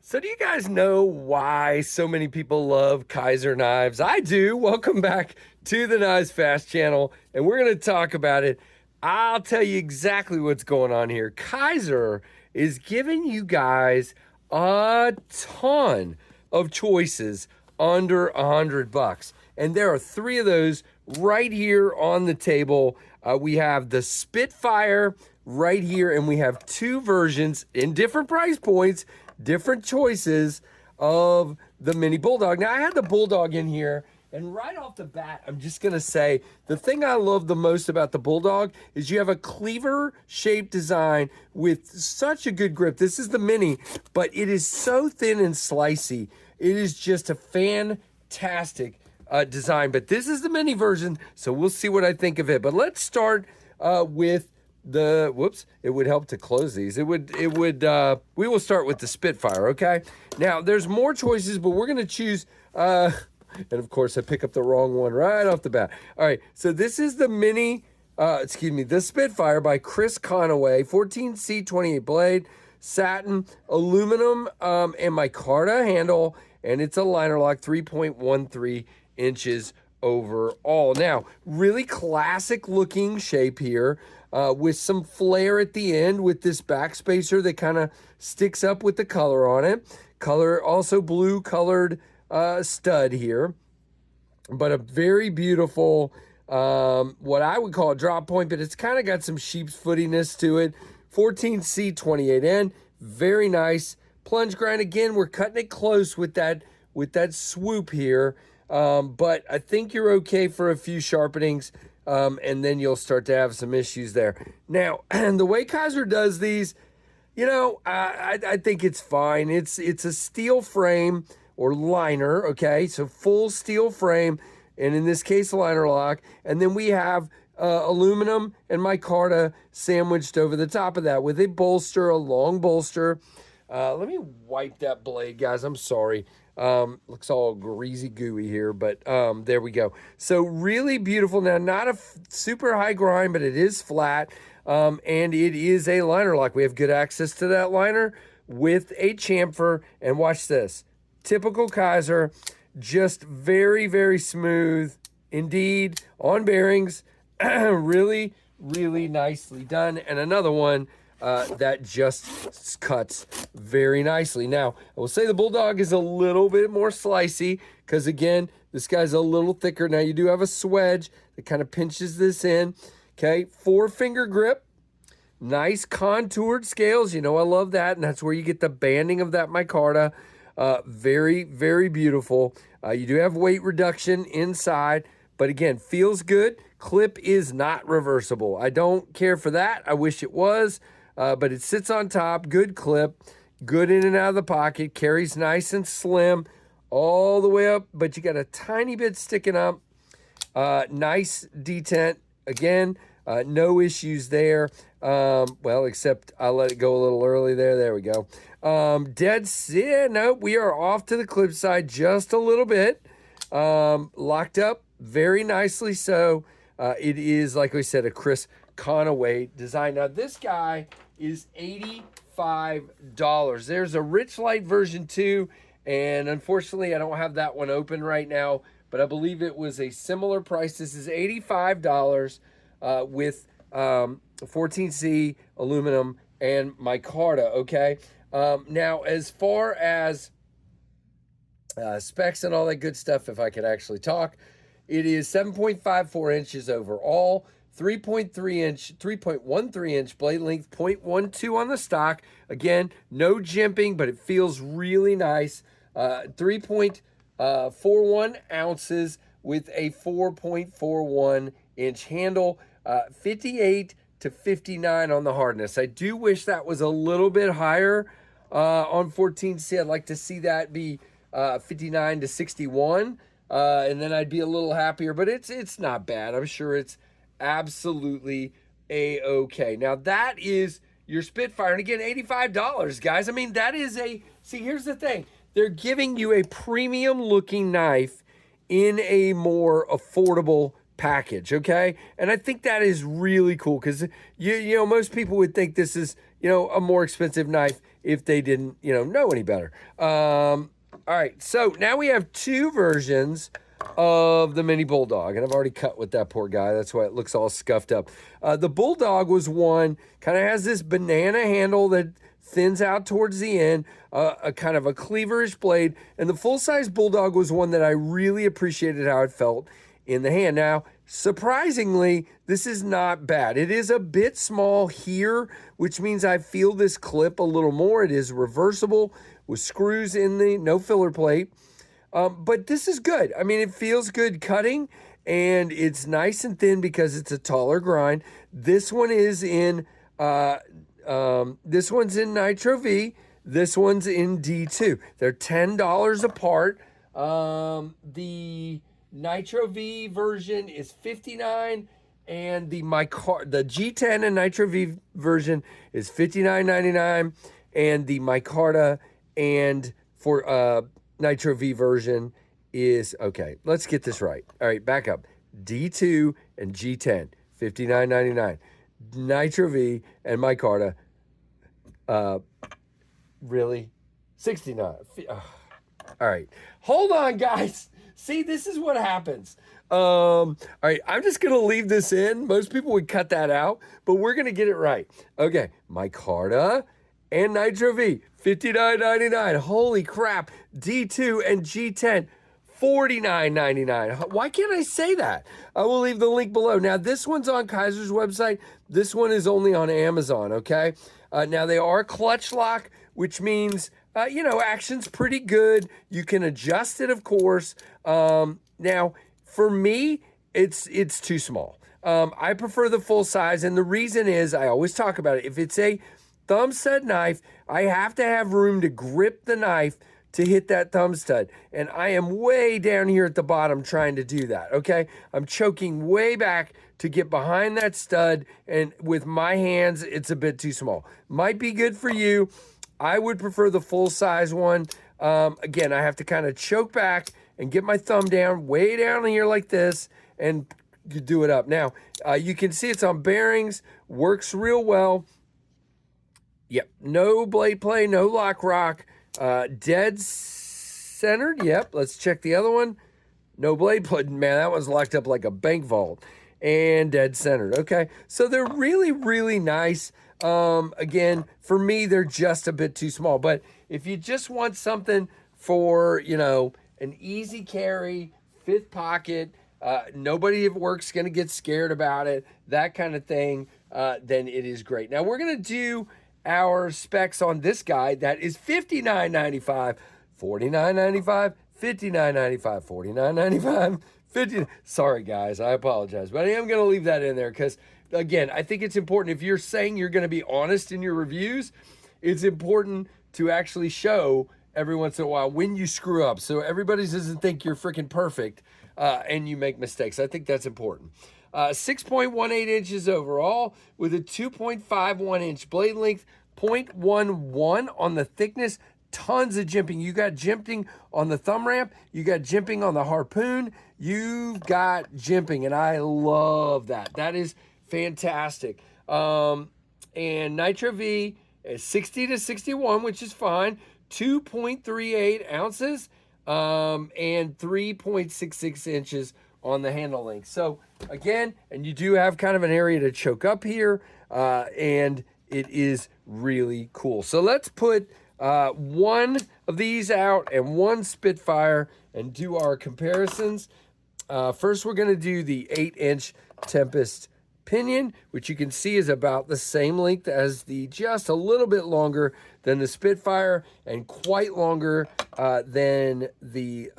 So do you guys know why so many people love Kizer knives? I do. Welcome back to the Knives Fast channel, and we're going to talk about it. I'll tell you exactly what's going on here. Kizer is giving you guys a ton of choices under $100, and there are three of those right here on the table. We have the Spitfire right here, and we have two versions in different price points, different choices of the Mini-Bulldog. Now, I had the Bulldog in here, and right off the bat, I'm just going to say, the thing I love the most about the Bulldog is you have a cleaver-shaped design with such a good grip. This is the Mini, but it is so thin and slicey. It is just a fantastic design, but this is the Mini version, so we'll see what I think of it. But let's start with the it would help to close these. We will start with the Spitfire. Okay, now there's more choices, but we're going to choose and of course I pick up the wrong one right off the bat. All right, so this is the the Spitfire by Chris Conaway, 14C 28 blade, satin, aluminum, and micarta handle, and it's a liner lock, 3.13 inches overall. Now, really classic looking shape here, with some flare at the end with this back spacer that kind of sticks up with the color on it. Color, also blue colored stud here, but a very beautiful, what I would call a drop point, but it's kind of got some sheep's footiness to it. 14C 28N, very nice. Plunge grind, again, we're cutting it close with that swoop here. But I think you're okay for a few sharpenings, and then you'll start to have some issues there. Now, and the way Kizer does these, I think it's fine. It's a steel frame or liner, okay? So full steel frame, and in this case, liner lock. And then we have aluminum and micarta sandwiched over the top of that with a bolster, a long bolster. Let me wipe that blade, guys. I'm sorry. Looks all greasy gooey here, but there we go. So really beautiful. Now, not a super high grind, but it is flat, and it is a liner lock. We have good access to that liner with a chamfer, and watch this. Typical Kizer, just very, very smooth indeed on bearings. Really, really nicely done. And another one that just cuts very nicely. Now, I will say the Bulldog is a little bit more slicey because, again, this guy's a little thicker. Now, you do have a swedge that kind of pinches this in. Okay, 4-finger grip. Nice contoured scales. I love that, and that's where you get the banding of that micarta. Very, very beautiful. You do have weight reduction inside, but again, feels good. Clip is not reversible. I don't care for that. I wish it was. But it sits on top, good clip, good in and out of the pocket, carries nice and slim all the way up, but you got a tiny bit sticking up. Nice detent. Again, no issues there. Well, except I let it go a little early there. There we go. Nope, we are off to the clip side just a little bit. Locked up very nicely. So it is, like we said, a Chris Conaway design. Now, this guy is $85. There's a Rich Light version too, and unfortunately I don't have that one open right now, but I believe it was a similar price. This is $85 with 14C aluminum and micarta. Okay, now as far as specs and all that good stuff, if I could actually talk, it is 7.54 inches overall, 3.13 inch blade length, 0.12 on the stock. Again, no jimping, but it feels really nice. 3.41 ounces with a 4.41 inch handle. 58 to 59 on the hardness. I do wish that was a little bit higher on 14C. I'd like to see that be 59 to 61, and then I'd be a little happier. But it's not bad. I'm sure it's absolutely a-okay. Now, that is your Spitfire. And again, $85, guys. I mean, that is see, here's the thing. They're giving you a premium-looking knife in a more affordable package, okay? And I think that is really cool because, you know, most people would think this is, you know, a more expensive knife if they didn't, you know any better. All right, so now we have two versions of the Mini-Bulldog, and I've already cut with that poor guy. That's why it looks all scuffed up. The Bulldog was one, kind of has this banana handle that thins out towards the end, a kind of a cleaverish blade, and the full-size Bulldog was one that I really appreciated how it felt in the hand. Now, surprisingly, this is not bad. It is a bit small here, which means I feel this clip a little more. It is reversible with screws in the no filler plate. But this is good. I mean, it feels good cutting, and it's nice and thin because it's a taller grind. This one is in this one's in Nitro V. This one's in D2. They're $10 apart. The Nitro V version is $59, and the G10 and Nitro V version is $59.99, and the micarta and for Nitro V version is, okay, let's get this right. All right, back up. D2 and G10, $59.99. Nitro V and micarta, really? $69. All right, hold on, guys. See, this is what happens. All right, I'm just going to leave this in. Most people would cut that out, but we're going to get it right. Okay, micarta and Nitro V, $59.99. Holy crap. D2 and G10, $49.99. Why can't I say that? I will leave the link below. Now, this one's on Kizer's website. This one is only on Amazon, okay? Now, they are clutch lock, which means, you know, action's pretty good. You can adjust it, of course. Now, for me, it's too small. I prefer the full size, and the reason is, I always talk about it, if it's a thumb stud knife, I have to have room to grip the knife to hit that thumb stud. And I am way down here at the bottom trying to do that, okay? I'm choking way back to get behind that stud, and with my hands, it's a bit too small. Might be good for you. I would prefer the full size one. Again, I have to kind of choke back and get my thumb down, way down here like this, and do it up. Now, you can see it's on bearings, works real well. Yep, no blade play, no lock rock, dead centered. Yep, let's check the other one. No blade play, man, that one's locked up like a bank vault, and dead centered. Okay, so they're really, really nice. Again, for me, they're just a bit too small, but if you just want something for, you know, an easy carry, fifth pocket, nobody at work's going to get scared about it, that kind of thing, then it is great. Now, we're going to do our specs on this guy. That is $59.95, $49.95, $59.95, $49.95, $50. Sorry, guys, I apologize, but I am going to leave that in there because, again, I think it's important. If you're saying you're going to be honest in your reviews, it's important to actually show every once in a while when you screw up, so everybody doesn't think you're freaking perfect and you make mistakes. I think that's important. 6.18 inches overall with a 2.51 inch blade length, 0.11 on the thickness, tons of jimping. You got jimping on the thumb ramp, you got jimping on the harpoon, you've got jimping, and I love that. That is fantastic. And Nitro V is 60 to 61, which is fine. 2.38 ounces and 3.66 inches on the handle length. So again, and you do have kind of an area to choke up here, and it is really cool. So let's put one of these out and one Spitfire and do our comparisons. First, we're going to do the 8-inch Tempest pinion, which you can see is about the same length as the, just a little bit longer than the Spitfire and quite longer than the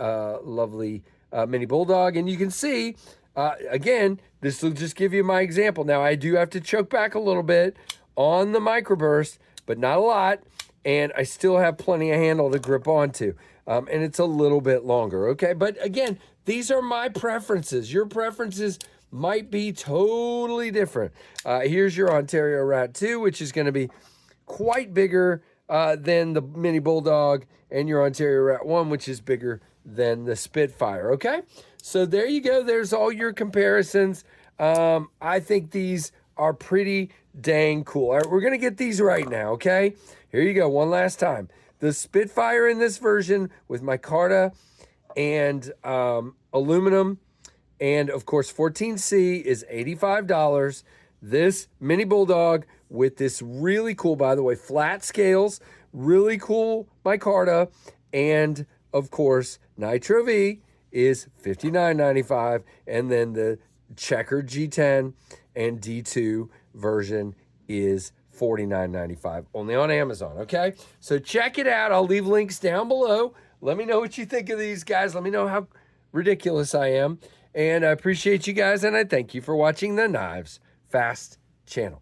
lovely Mini-Bulldog. And you can see, again, this will just give you my example. Now, I do have to choke back a little bit on the microburst, but not a lot, and I still have plenty of handle to grip onto. And it's a little bit longer, okay? But again, these are my preferences. Your preferences might be totally different. Here's your Ontario Rat 2, which is going to be quite bigger than the Mini-Bulldog, and your Ontario Rat 1, which is bigger than the Spitfire, okay? So there you go. There's all your comparisons. I think these are pretty dang cool. All right, we're going to get these right now, okay? Here you go, one last time. The Spitfire in this version with micarta and aluminum, and of course 14C is $85. This Mini-Bulldog with this really cool, by the way, flat scales, really cool micarta, and of course Nitro V is $59.95, and then the checkered G10 and D2 version is $49.95, only on Amazon, okay? So check it out. I'll leave links down below. Let me know what you think of these guys. Let me know how ridiculous I am. And I appreciate you guys, and I thank you for watching the Knives Fast channel.